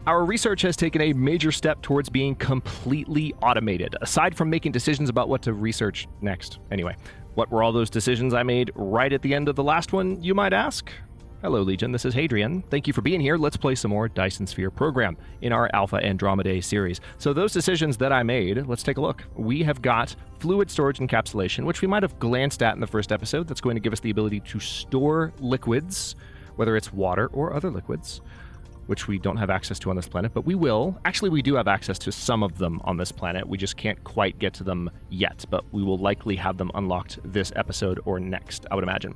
Our research has taken a major step towards being completely automated, aside from making decisions about what to research next. Anyway, what were all those decisions I made right at the end of the last one, you might ask? Hello, Legion. This is Hadrian. Thank you for being here. Let's play some more Dyson Sphere Program in our Alpha Andromedae series. So those decisions that I made, let's take a look. We have got fluid storage encapsulation, which we might have glanced at in the first episode. That's going to give us the ability to store liquids, whether it's water or other liquids, which we don't have access to on this planet, but we will. Actually, we do have access to some of them on this planet. We just can't quite get to them yet, but we will likely have them unlocked this episode or next, I would imagine.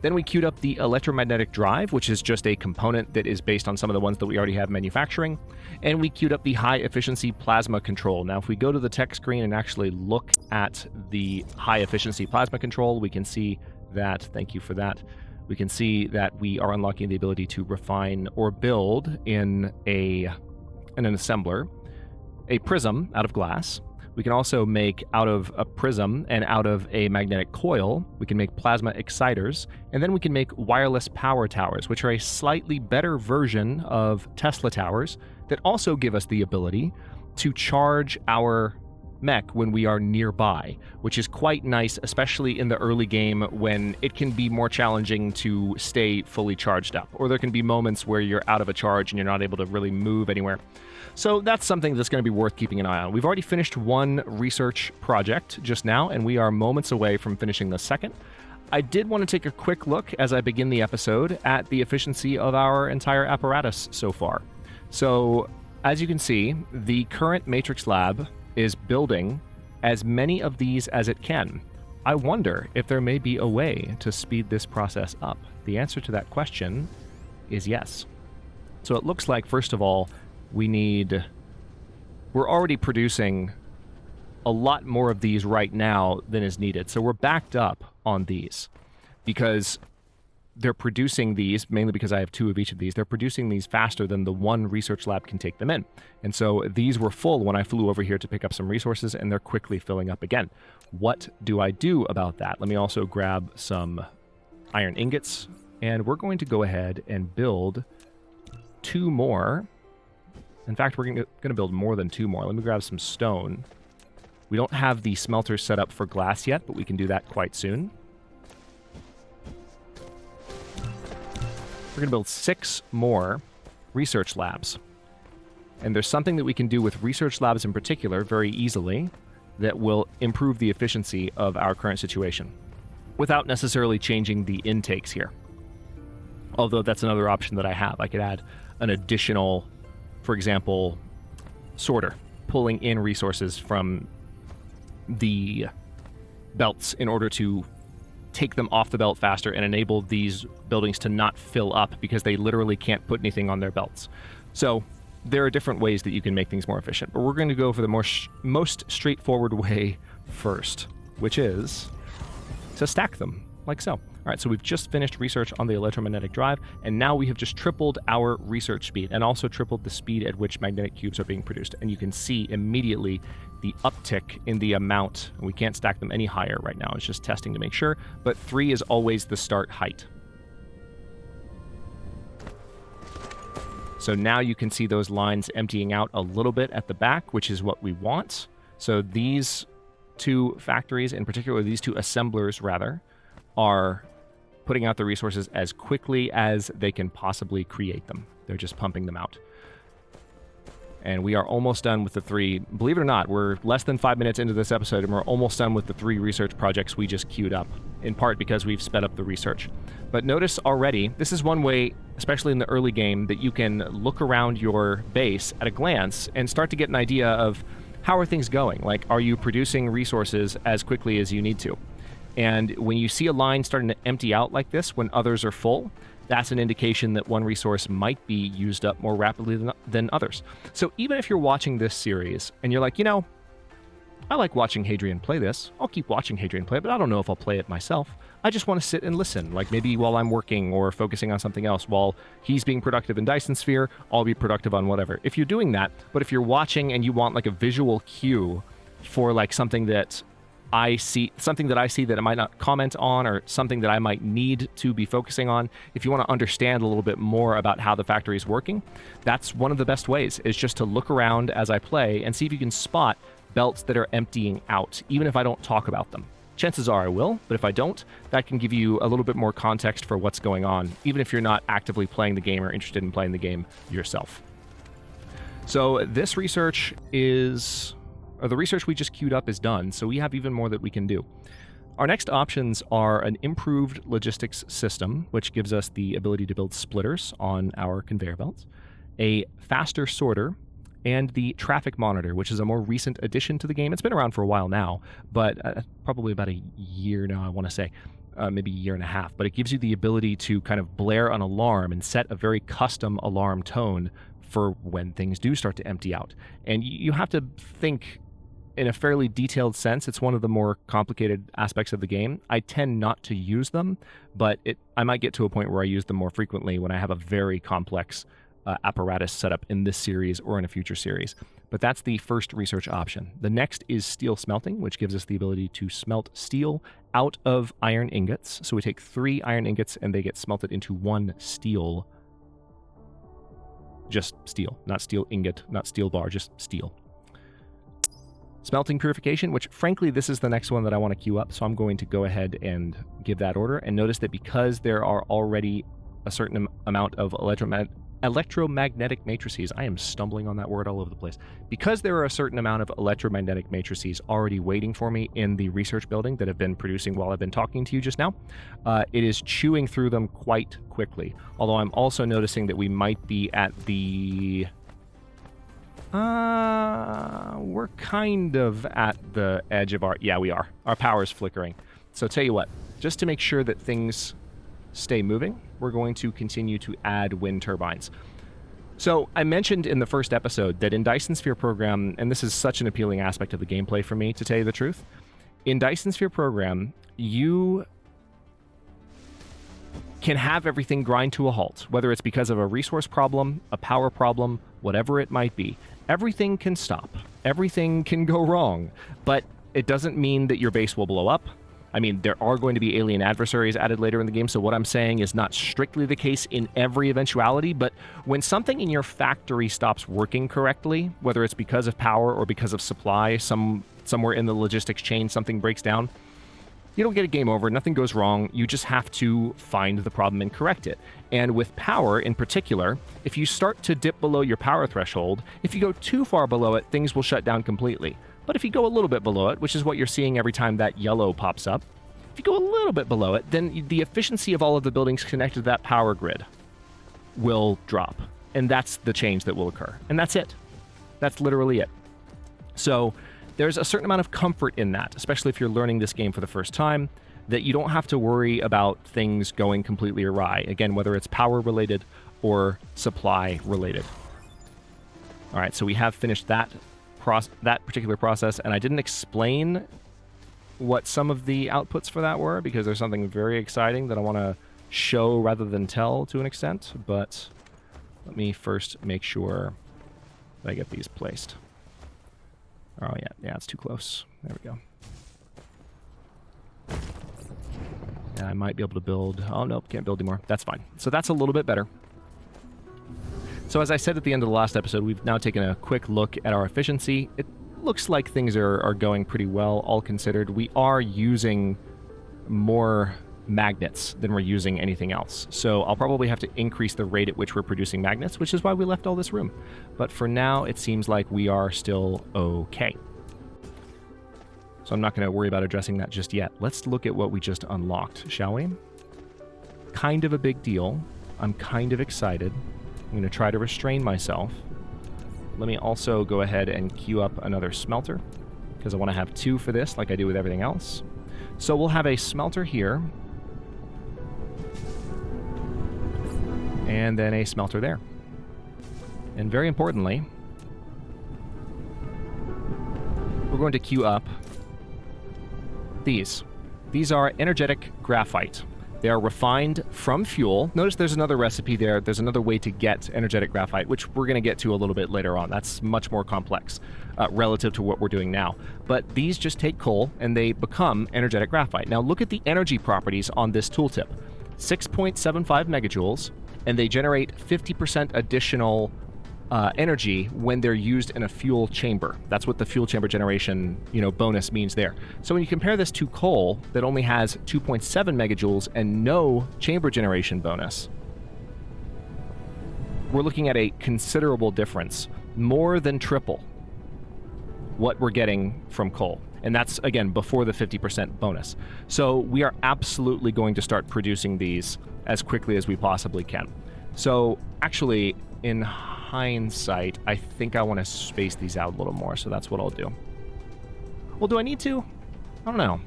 Then we queued up the electromagnetic drive, which is just a component that is based on some of the ones that we already have manufacturing. And we queued up the high efficiency plasma control. Now, if we go to the tech screen and actually look at the high efficiency plasma control, we can see that, thank you for that, we can see that we are unlocking the ability to refine or build in an assembler a prism out of glass. We can also make out of a prism and out of a magnetic coil, we can make plasma exciters, and then we can make wireless power towers, which are a slightly better version of Tesla towers that also give us the ability to charge our mech when we are nearby, which is quite nice, especially in the early game when it can be more challenging to stay fully charged up, or there can be moments where you're out of a charge and you're not able to really move anywhere. So that's something that's going to be worth keeping an eye on. We've already finished one research project just now, and we are moments away from finishing the second. I did want to take a quick look as I begin the episode at the efficiency of our entire apparatus so far. So as you can see, the current Matrix Lab is building as many of these as it can. I wonder if there may be a way to speed this process up. The answer to that question is yes. So it looks like, first of all, we're already producing a lot more of these right now than is needed. So we're backed up on these because they're producing these, mainly because I have two of each of these, they're producing these faster than the one research lab can take them in. And so these were full when I flew over here to pick up some resources, and they're quickly filling up again. What do I do about that? Let me also grab some iron ingots, and we're going to go ahead and build two more. In fact, we're going to build more than two more. Let me grab some stone. We don't have the smelter set up for glass yet, but we can do that quite soon. We're going to build 6 more research labs. And there's something that we can do with research labs in particular very easily that will improve the efficiency of our current situation without necessarily changing the intakes here. Although that's another option that I have. I could add an additional, for example, sorter, pulling in resources from the belts in order to take them off the belt faster and enable these buildings to not fill up because they literally can't put anything on their belts. So there are different ways that you can make things more efficient, but we're going to go for the most straightforward way first, which is to stack them like so. All right, so we've just finished research on the electromagnetic drive, and now we have just tripled our research speed and also tripled the speed at which magnetic cubes are being produced. And you can see immediately the uptick in the amount. We can't stack them any higher right now. It's just testing to make sure, but 3 is always the start height. So now you can see those lines emptying out a little bit at the back, which is what we want. So these two factories, in particular these two assemblers rather, are putting out the resources as quickly as they can possibly create them. They're just pumping them out. And we are almost done with the 3. Believe it or not, we're less than 5 minutes into this episode, and we're almost done with the 3 research projects we just queued up, in part because we've sped up the research. But notice already, this is one way, especially in the early game, that you can look around your base at a glance and start to get an idea of how are things going? Like, are you producing resources as quickly as you need to? And when you see a line starting to empty out like this when others are full, that's an indication that one resource might be used up more rapidly than others. So even if you're watching this series and you're like, you know, I like watching Hadrian play this. I'll keep watching Hadrian play it, but I don't know if I'll play it myself. I just want to sit and listen, like maybe while I'm working or focusing on something else. While he's being productive in Dyson Sphere, I'll be productive on whatever. If you're doing that, but if you're watching and you want like a visual cue for like something that I see that I might not comment on, or something that I might need to be focusing on. If you want to understand a little bit more about how the factory is working, that's one of the best ways, is just to look around as I play and see if you can spot belts that are emptying out, even if I don't talk about them. Chances are I will, but if I don't, that can give you a little bit more context for what's going on, even if you're not actively playing the game or interested in playing the game yourself. So this research the research we just queued up is done, so we have even more that we can do. Our next options are an improved logistics system, which gives us the ability to build splitters on our conveyor belts, a faster sorter, and the traffic monitor, which is a more recent addition to the game. It's been around for a while now, but probably about a year now, I want to say. Maybe a year and a half, but it gives you the ability to kind of blare an alarm and set a very custom alarm tone for when things do start to empty out. And you have to think in a fairly detailed sense. It's one of the more complicated aspects of the game. I tend not to use them, but I might get to a point where I use them more frequently when I have a very complex apparatus set up in this series or in a future series. But that's the first research option. The next is steel smelting, which gives us the ability to smelt steel out of iron ingots. So we take 3 iron ingots and they get smelted into 1 steel. Just steel, not steel ingot, not steel bar, just steel. Smelting purification, which frankly, this is the next one that I want to queue up, so I'm going to go ahead and give that order. And notice that because there are already a certain amount of electromagnetic matrices, I am stumbling on that word all over the place. Because there are a certain amount of electromagnetic matrices already waiting for me in the research building that have been producing while I've been talking to you just now, it is chewing through them quite quickly. Although I'm also noticing that we might be at the... we're kind of at the edge of our... Yeah, we are. Our power's flickering. So tell you what, just to make sure that things stay moving, we're going to continue to add wind turbines. So I mentioned in the first episode that in Dyson Sphere Program, and this is such an appealing aspect of the gameplay for me, to tell you the truth, in Dyson Sphere Program, you can have everything grind to a halt, whether it's because of a resource problem, a power problem, whatever it might be. Everything can stop. Everything can go wrong, but it doesn't mean that your base will blow up. I mean, there are going to be alien adversaries added later in the game, so what I'm saying is not strictly the case in every eventuality, but when something in your factory stops working correctly, whether it's because of power or because of supply, somewhere in the logistics chain something breaks down, you don't get a game over, nothing goes wrong, you just have to find the problem and correct it. And with power in particular, if you start to dip below your power threshold, if you go too far below it, things will shut down completely. But if you go a little bit below it, which is what you're seeing every time that yellow pops up, if you go a little bit below it, then the efficiency of all of the buildings connected to that power grid will drop. And that's the change that will occur. And that's it. That's literally it. So there's a certain amount of comfort in that, especially if you're learning this game for the first time, that you don't have to worry about things going completely awry. Again, whether it's power related or supply related. All right, so we have finished that particular process, and I didn't explain what some of the outputs for that were because there's something very exciting that I want to show rather than tell to an extent, but let me first make sure that I get these placed. Oh yeah, it's too close. There we go. Yeah, I might be able to build... Oh, nope, can't build anymore. That's fine. So that's a little bit better. So as I said at the end of the last episode, we've now taken a quick look at our efficiency. It looks like things are going pretty well, all considered. We are using more magnets than we're using anything else. So I'll probably have to increase the rate at which we're producing magnets, which is why we left all this room. But for now, it seems like we are still okay. So I'm not going to worry about addressing that just yet. Let's look at what we just unlocked, shall we? Kind of a big deal. I'm kind of excited. I'm going to try to restrain myself. Let me also go ahead and queue up another smelter, because I want to have 2 for this, like I do with everything else. So we'll have a smelter here, and then a smelter there. And very importantly, we're going to queue up these. These are energetic graphite. They are refined from fuel. Notice there's another recipe there. There's another way to get energetic graphite, which we're going to get to a little bit later on. That's much more complex relative to what we're doing now. But these just take coal and they become energetic graphite. Now look at the energy properties on this tooltip. 6.75 megajoules, and they generate 50% additional energy when they're used in a fuel chamber. That's what the fuel chamber generation, bonus means there. So when you compare this to coal that only has 2.7 megajoules and no chamber generation bonus, we're looking at a considerable difference, more than triple what we're getting from coal. And that's, again, before the 50% bonus. So we are absolutely going to start producing these as quickly as we possibly can. So actually, in hindsight, I think I want to space these out a little more, so that's what I'll do. Well, do I need to? I don't know.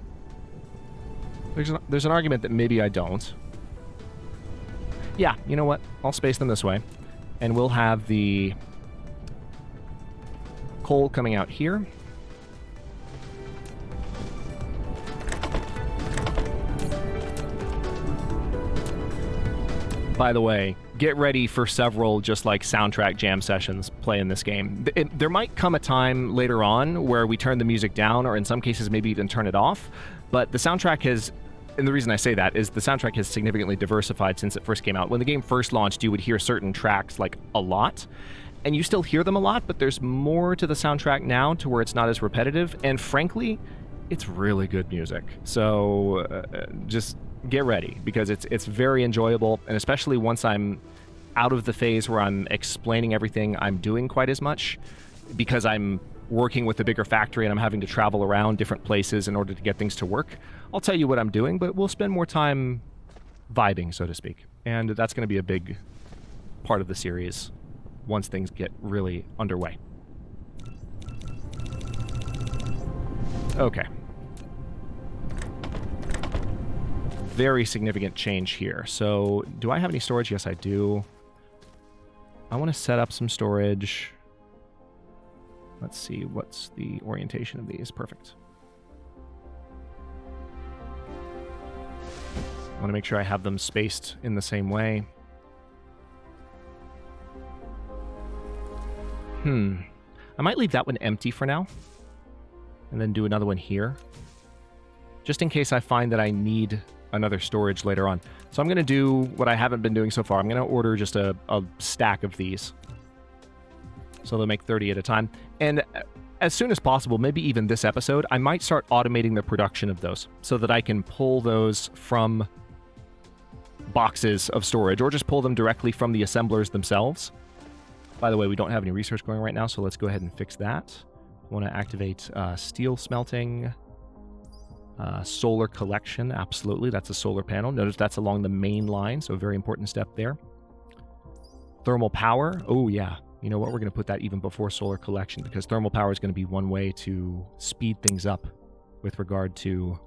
There's an argument that maybe I don't. Yeah, you know what? I'll space them this way, and we'll have the coal coming out here. By the way, get ready for several just like soundtrack jam sessions playing this game. There might come a time later on where we turn the music down, or in some cases maybe even turn it off, but the soundtrack has, and the reason I say that is the soundtrack has significantly diversified since it first came out. When the game first launched, you would hear certain tracks like a lot, and you still hear them a lot, but there's more to the soundtrack now to where it's not as repetitive, and frankly, it's really good music. So just get ready, because it's very enjoyable, and especially once I'm out of the phase where I'm explaining everything I'm doing quite as much, because I'm working with a bigger factory and I'm having to travel around different places in order to get things to work. I'll tell you what I'm doing, but we'll spend more time vibing, so to speak. And that's going to be a big part of the series once things get really underway. Okay. Very significant change here. So, do I have any storage? Yes, I do. I want to set up some storage. Let's see, what's the orientation of these? Perfect. I want to make sure I have them spaced in the same way. I might leave that one empty for now, and then do another one here, just in case I find that I need another storage later on. So I'm going to do what I haven't been doing so far. I'm going to order just a stack of these, so they'll make 30 at a time. And as soon as possible, maybe even this episode, I might start automating the production of those so that I can pull those from boxes of storage, or just pull them directly from the assemblers themselves. By the way, we don't have any research going right now, so let's go ahead and fix that. I want to activate steel smelting, solar collection. Absolutely, that's a solar panel. Notice that's along the main line, so a very important step there. Thermal power. Oh, yeah. You know what? We're going to put that even before solar collection, because thermal power is going to be one way to speed things up with regard to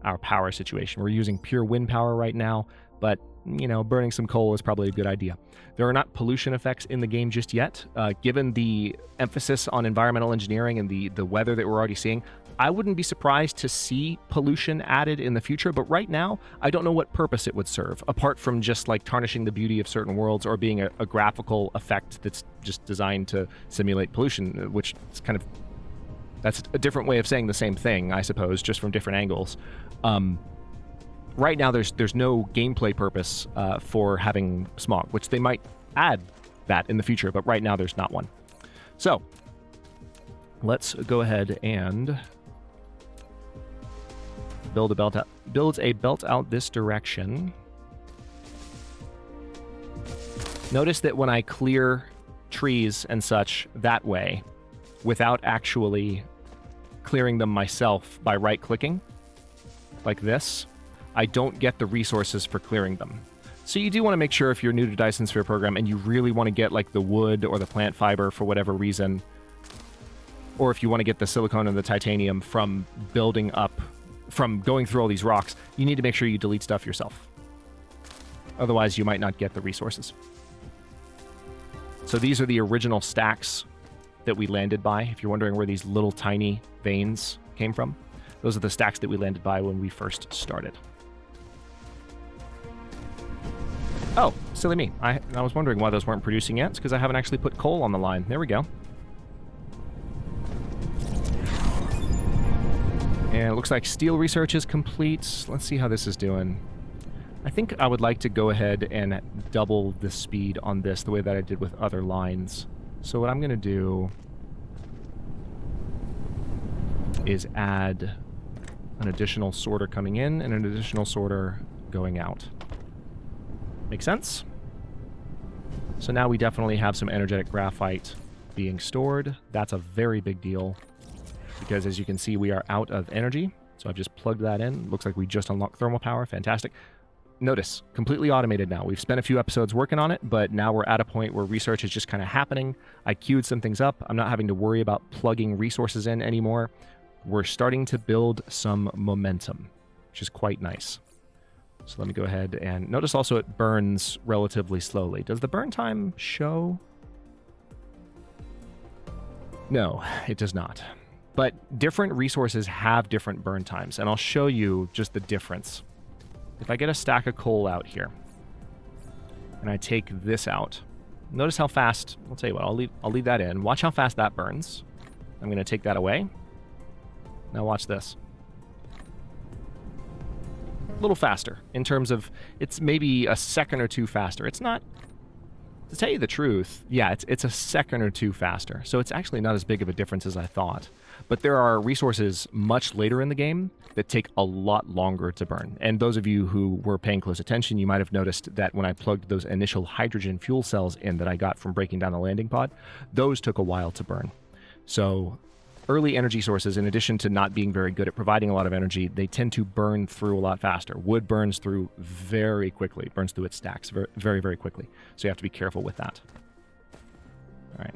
our power situation. We're using pure wind power right now, but burning some coal is probably a good idea. There are not pollution effects in the game just yet. Given the emphasis on environmental engineering and the weather that we're already seeing, I wouldn't be surprised to see pollution added in the future, but right now, I don't know what purpose it would serve, apart from just like tarnishing the beauty of certain worlds, or being a graphical effect that's just designed to simulate pollution, which is that's a different way of saying the same thing, I suppose, just from different angles. Right now, there's no gameplay purpose for having smog, which they might add that in the future, but right now there's not one. So, let's go ahead and build a belt out this direction. Notice that when I clear trees and such that way, without actually clearing them myself by right-clicking, like this, I don't get the resources for clearing them. So you do want to make sure, if you're new to Dyson Sphere Program and you really want to get like the wood or the plant fiber for whatever reason, or if you want to get the silicone and the titanium from building up, from going through all these rocks, you need to make sure you delete stuff yourself. Otherwise, you might not get the resources. So these are the original stacks that we landed by. If you're wondering where these little tiny veins came from, those are the stacks that we landed by when we first started. Oh, silly me. I was wondering why those weren't producing yet. It's because I haven't actually put coal on the line. There we go. And it looks like steel research is complete. Let's see how this is doing. I think I would like to go ahead and double the speed on this the way that I did with other lines. So what I'm going to do is add an additional sorter coming in and an additional sorter going out. Make sense? So now we definitely have some energetic graphite being stored. That's a very big deal because, as you can see, we are out of energy. So I've just plugged that in. Looks like we just unlocked thermal power. Fantastic. Notice, completely automated now. We've spent a few episodes working on it, but now we're at a point where research is just kind of happening. I queued some things up. I'm not having to worry about plugging resources in anymore. We're starting to build some momentum, which is quite nice. So let me go ahead and notice also it burns relatively slowly. Does the burn time show? No, it does not. But different resources have different burn times, and I'll show you just the difference. If I get a stack of coal out here, and I take this out, notice how fast, I'll tell you what, I'll leave that in. Watch how fast that burns. I'm going to take that away. Now watch this. A little faster in terms of, it's maybe a second or two faster. It's not, to tell you the truth, yeah, it's a second or two faster. So it's actually not as big of a difference as I thought. But there are resources much later in the game that take a lot longer to burn. And those of you who were paying close attention, you might have noticed that when I plugged those initial hydrogen fuel cells in that I got from breaking down the landing pod, those took a while to burn. So early energy sources, in addition to not being very good at providing a lot of energy, they tend to burn through a lot faster. Wood burns through very quickly, burns through its stacks very, very quickly. So you have to be careful with that. All right.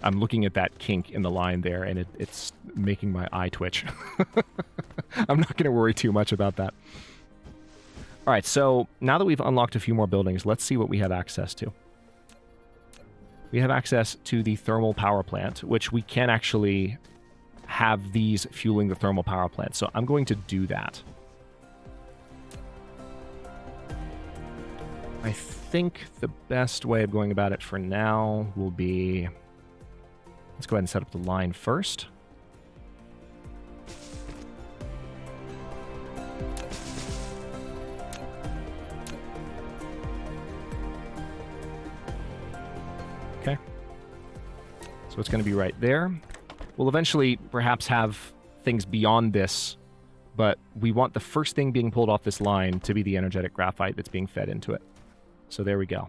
I'm looking at that kink in the line there, and it's making my eye twitch. I'm not going to worry too much about that. All right, so now that we've unlocked a few more buildings, let's see what we have access to. We have access to the thermal power plant, which we can actually have these fueling the thermal power plant. So I'm going to do that. I think the best way of going about it for now will be, let's go ahead and set up the line first. Okay. So it's going to be right there. We'll eventually perhaps have things beyond this, but we want the first thing being pulled off this line to be the energetic graphite that's being fed into it. So there we go.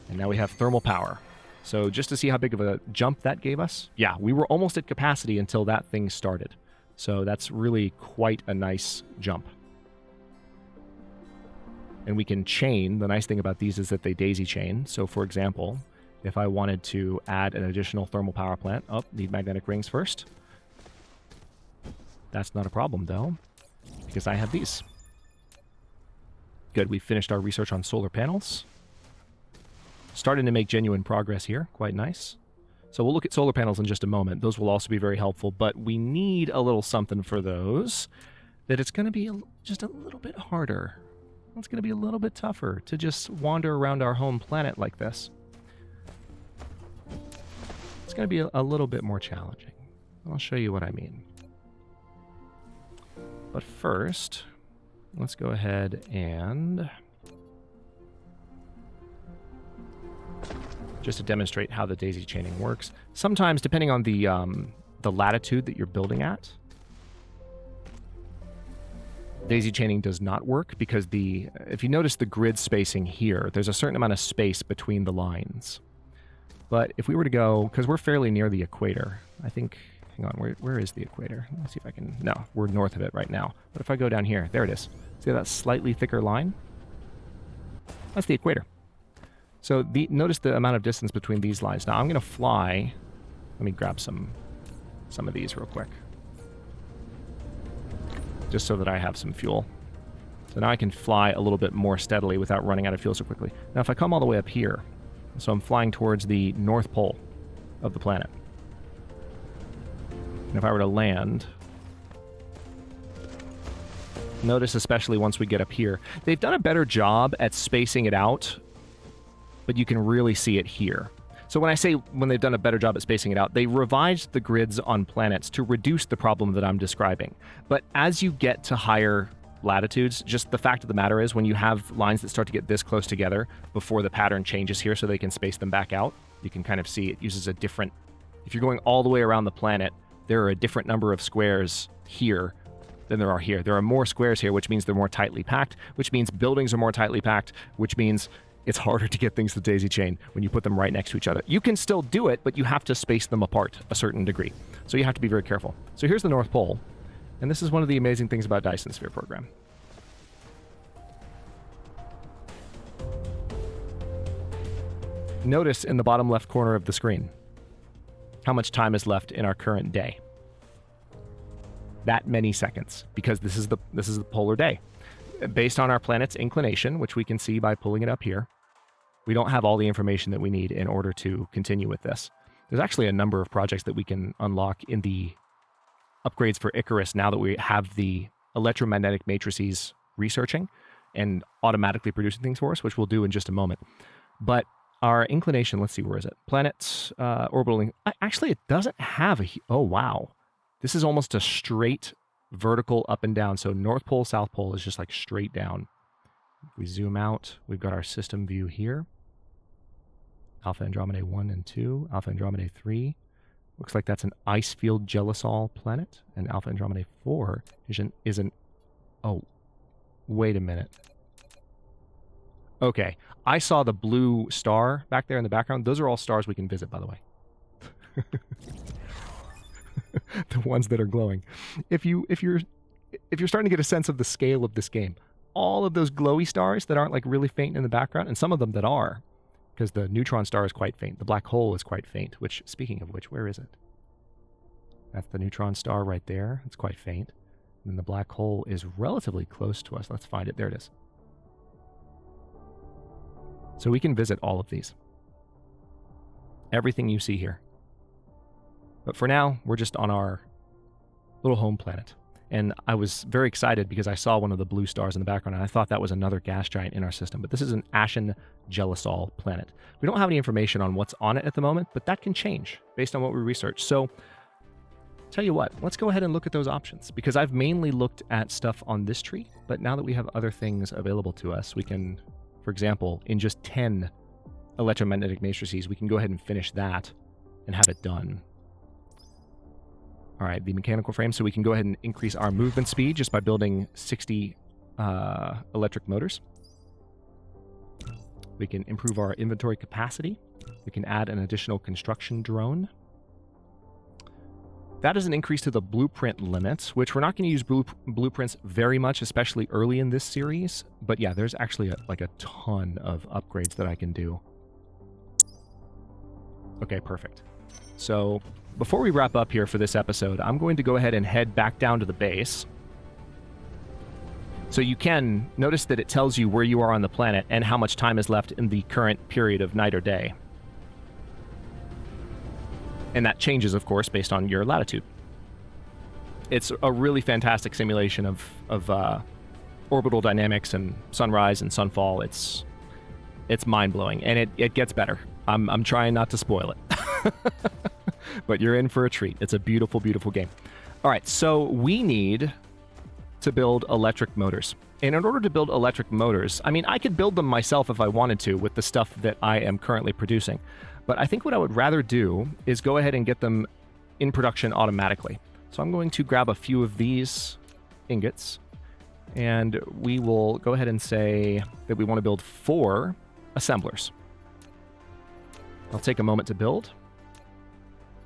And now we have thermal power. So just to see how big of a jump that gave us, yeah, we were almost at capacity until that thing started. So that's really quite a nice jump. And we can chain. The nice thing about these is that they daisy chain. So for example, if I wanted to add an additional thermal power plant, need magnetic rings first. That's not a problem though, because I have these. Good, we finished our research on solar panels. Starting to make genuine progress here, quite nice. So we'll look at solar panels in just a moment. Those will also be very helpful, but we need a little something for those that it's going to be just a little bit harder. It's going to be a little bit tougher to just wander around our home planet like this. It's going to be a little bit more challenging. I'll show you what I mean. But first, let's go ahead and just to demonstrate how the daisy chaining works. Sometimes, depending on the latitude that you're building at, daisy chaining does not work because if you notice the grid spacing here, there's a certain amount of space between the lines. But if we were to go, because we're fairly near the equator, I think, hang on, where is the equator? Let's see if I can, no, we're north of it right now. But if I go down here, there it is. See that slightly thicker line? That's the equator. So notice the amount of distance between these lines. Now I'm going to fly. Let me grab some of these real quick. Just so that I have some fuel. So now I can fly a little bit more steadily without running out of fuel so quickly. Now if I come all the way up here, so I'm flying towards the North Pole of the planet. And if I were to land Notice especially once we get up here, they've done a better job at spacing it out, but you can really see it here. So when I say when they've done a better job at spacing it out, they revised the grids on planets to reduce the problem that I'm describing. But as you get to higher latitudes, just the fact of the matter is when you have lines that start to get this close together before the pattern changes here so they can space them back out, you can kind of see it uses a different... If you're going all the way around the planet, there are a different number of squares here than there are here. There are more squares here, which means they're more tightly packed, which means buildings are more tightly packed, which means it's harder to get things to daisy chain when you put them right next to each other. You can still do it, but you have to space them apart a certain degree. So you have to be very careful. So here's the North Pole, and this is one of the amazing things about Dyson Sphere Program. Notice in the bottom left corner of the screen how much time is left in our current day. That many seconds, because this is the polar day. Based on our planet's inclination, which we can see by pulling it up here, we don't have all the information that we need in order to continue with this. There's actually a number of projects that we can unlock in the upgrades for Icarus now that we have the electromagnetic matrices researching and automatically producing things for us, which we'll do in just a moment. But our inclination, let's see, where is it? Planet's orbital... Actually, it doesn't have a... Oh, wow. This is almost a straight vertical up and down. So North Pole, South Pole is just like straight down. If we zoom out, we've got our system view here. Alpha Andromedae 1 and 2, Alpha Andromedae 3. Looks like that's an ice field gelisol planet. And Alpha Andromedae 4 is an... Oh, wait a minute. Okay, I saw the blue star back there in the background. Those are all stars we can visit, by the way. The ones that are glowing. If you're starting to get a sense of the scale of this game, all of those glowy stars that aren't like really faint in the background, and some of them that are, because the neutron star is quite faint, the black hole is quite faint, which, speaking of which, where is it? That's the neutron star right there. It's quite faint. And then the black hole is relatively close to us. Let's find it. There it is. So we can visit all of these. Everything you see here. But for now, we're just on our little home planet. And I was very excited because I saw one of the blue stars in the background, and I thought that was another gas giant in our system. But this is an ashen gelisol planet. We don't have any information on what's on it at the moment, but that can change based on what we research. So, tell you what, let's go ahead and look at those options, because I've mainly looked at stuff on this tree, but now that we have other things available to us, we can, for example, in just 10 electromagnetic matrices, we can go ahead and finish that and have it done. All right, the mechanical frame, so we can go ahead and increase our movement speed just by building 60 electric motors. We can improve our inventory capacity. We can add an additional construction drone. That is an increase to the blueprint limits, which we're not going to use blueprints very much, especially early in this series. But yeah, there's actually like a ton of upgrades that I can do. Okay, perfect. So before we wrap up here for this episode, I'm going to go ahead and head back down to the base. So you can notice that it tells you where you are on the planet and how much time is left in the current period of night or day. And that changes, of course, based on your latitude. It's a really fantastic simulation of orbital dynamics and sunrise and sunfall. It's mind-blowing, and it gets better. I'm trying not to spoil it. But you're in for a treat. It's a beautiful, beautiful game. All right, so we need to build electric motors. And in order to build electric motors, I mean, I could build them myself if I wanted to with the stuff that I am currently producing. But I think what I would rather do is go ahead and get them in production automatically. So I'm going to grab a few of these ingots, and we will go ahead and say that we want to build 4 assemblers. I'll take a moment to build.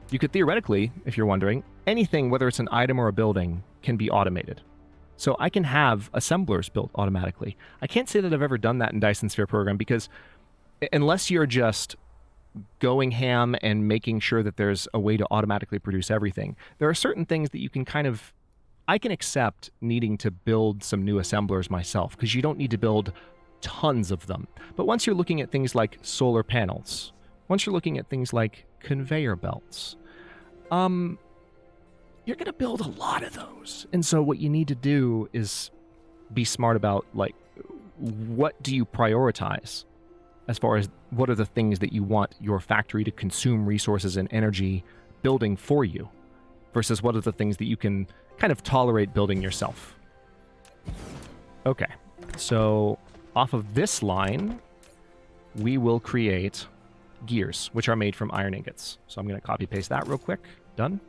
You could theoretically, if you're wondering, anything, whether it's an item or a building, can be automated. So I can have assemblers built automatically. I can't say that I've ever done that in Dyson Sphere Program, because unless you're just going ham and making sure that there's a way to automatically produce everything, there are certain things that you can I can accept needing to build some new assemblers myself, because you don't need to build tons of them. But once you're looking at things like solar panels, once you're looking at things like conveyor belts, you're going to build a lot of those. And so what you need to do is be smart about, like, what do you prioritize as far as what are the things that you want your factory to consume resources and energy building for you versus what are the things that you can kind of tolerate building yourself. Okay, so off of this line, we will create gears, which are made from iron ingots. So I'm going to copy paste that real quick. Done.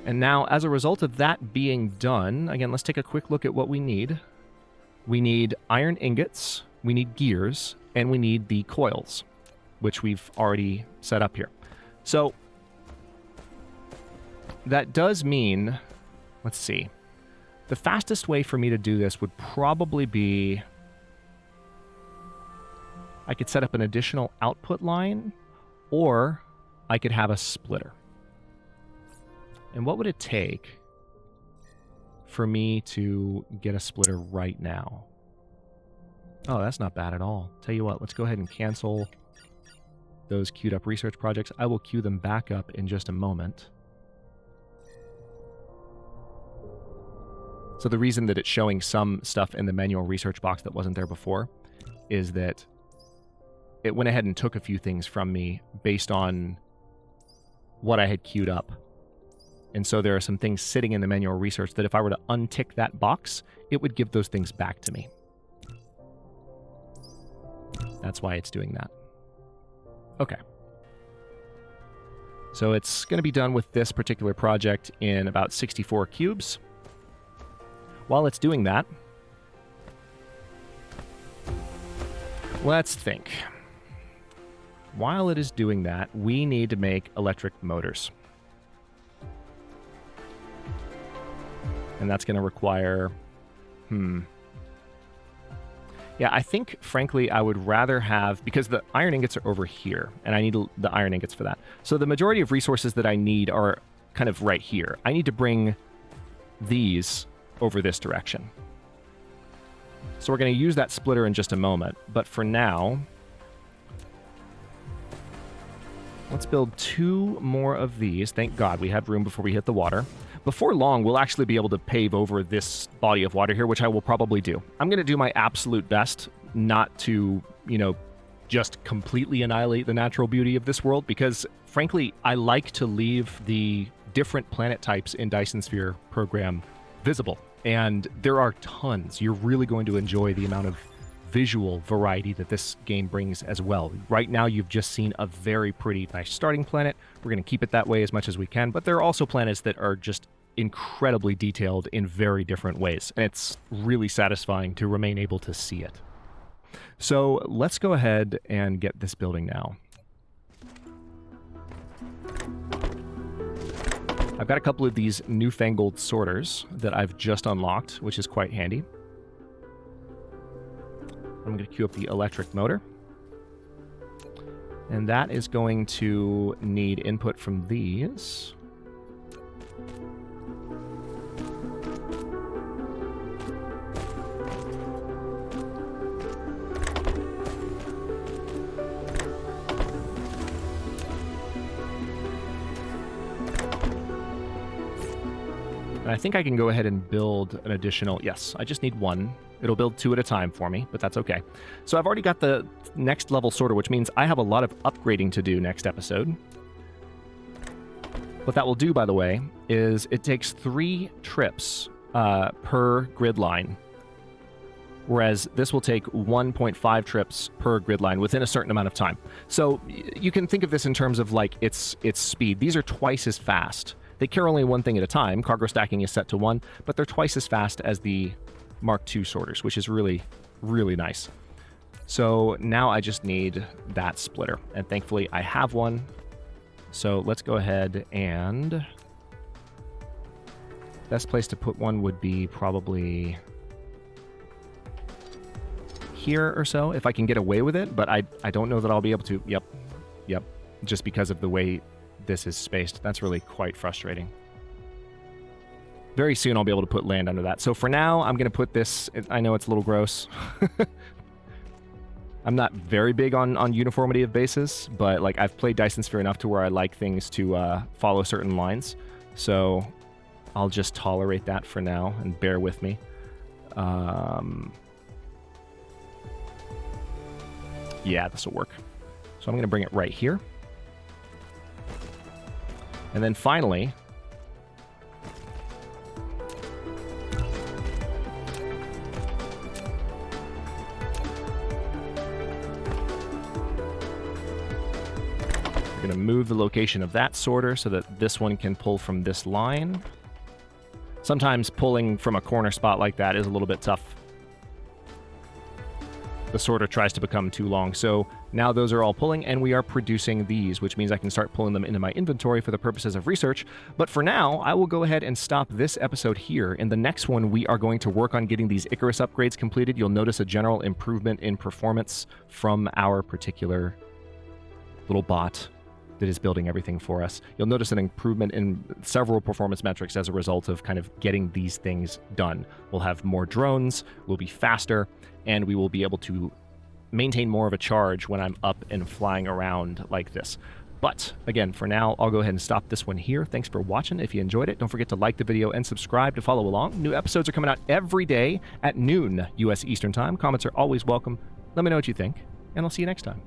And now, as a result of that being done, again, let's take a quick look at what we need. We need iron ingots, we need gears, and we need the coils, which we've already set up here. So that does mean, let's see, the fastest way for me to do this would probably be I could set up an additional output line, or I could have a splitter. And what would it take for me to get a splitter right now? Oh, that's not bad at all. Tell you what, let's go ahead and cancel those queued up research projects. I will queue them back up in just a moment. So the reason that it's showing some stuff in the manual research box that wasn't there before is that it went ahead and took a few things from me based on what I had queued up. And so there are some things sitting in the manual research that if I were to untick that box, it would give those things back to me. That's why it's doing that. Okay. So it's going to be done with this particular project in about 64 cubes. While it's doing that, let's think. While it is doing that, we need to make electric motors. And that's going to require... Yeah, I think, frankly, I would rather have... Because the iron ingots are over here, and I need the iron ingots for that. So the majority of resources that I need are kind of right here. I need to bring these over this direction. So we're going to use that splitter in just a moment. But for now, let's build 2 more of these. Thank God we have room before we hit the water. Before long, we'll actually be able to pave over this body of water here, which I will probably do. I'm going to do my absolute best not to, just completely annihilate the natural beauty of this world, because, frankly, I like to leave the different planet types in Dyson Sphere Program visible. And there are tons. You're really going to enjoy the amount of visual variety that this game brings as well. Right now, you've just seen a very pretty, nice starting planet. We're going to keep it that way as much as we can, but there are also planets that are just incredibly detailed in very different ways, and it's really satisfying to remain able to see it. So let's go ahead and get this building now. I've got a couple of these newfangled sorters that I've just unlocked, which is quite handy. I'm going to queue up the electric motor. And that is going to need input from these. And I think I can go ahead and build an additional... Yes, I just need 1. It'll build 2 at a time for me, but that's okay. So I've already got the next level sorter, which means I have a lot of upgrading to do next episode. What that will do, by the way, is it takes 3 trips per grid line, whereas this will take 1.5 trips per grid line within a certain amount of time. So you can think of this in terms of like its speed. These are twice as fast. They carry only one thing at a time. Cargo stacking is set to 1, but they're twice as fast as the Mark II sorters, which is really, really nice. So now I just need that splitter, and thankfully I have one. So let's go ahead and... Best place to put one would be probably here or so, if I can get away with it, but I don't know that I'll be able to. Yep. Just because of the way this is spaced. That's really quite frustrating. Very soon I'll be able to put land under that. So for now, I'm going to put this... I know it's a little gross. I'm not very big on uniformity of bases, but I've played Dyson Sphere enough to where I like things to follow certain lines. So I'll just tolerate that for now and bear with me. Yeah, this will work. So I'm going to bring it right here. And then finally, we're going to move the location of that sorter so that this one can pull from this line. Sometimes pulling from a corner spot like that is a little bit tough. The sorter tries to become too long. So now those are all pulling, and we are producing these, which means I can start pulling them into my inventory for the purposes of research. But for now, I will go ahead and stop this episode here. In the next one, we are going to work on getting these Icarus upgrades completed. You'll notice a general improvement in performance from our particular little bot that is building everything for us. You'll notice an improvement in several performance metrics as a result of kind of getting these things done. We'll have more drones, we'll be faster, and we will be able to maintain more of a charge when I'm up and flying around like this. But again, for now, I'll go ahead and stop this one here. Thanks for watching. If you enjoyed it, don't forget to like the video and subscribe to follow along. New episodes are coming out every day at noon U.S. Eastern Time. Comments are always welcome. Let me know what you think, and I'll see you next time.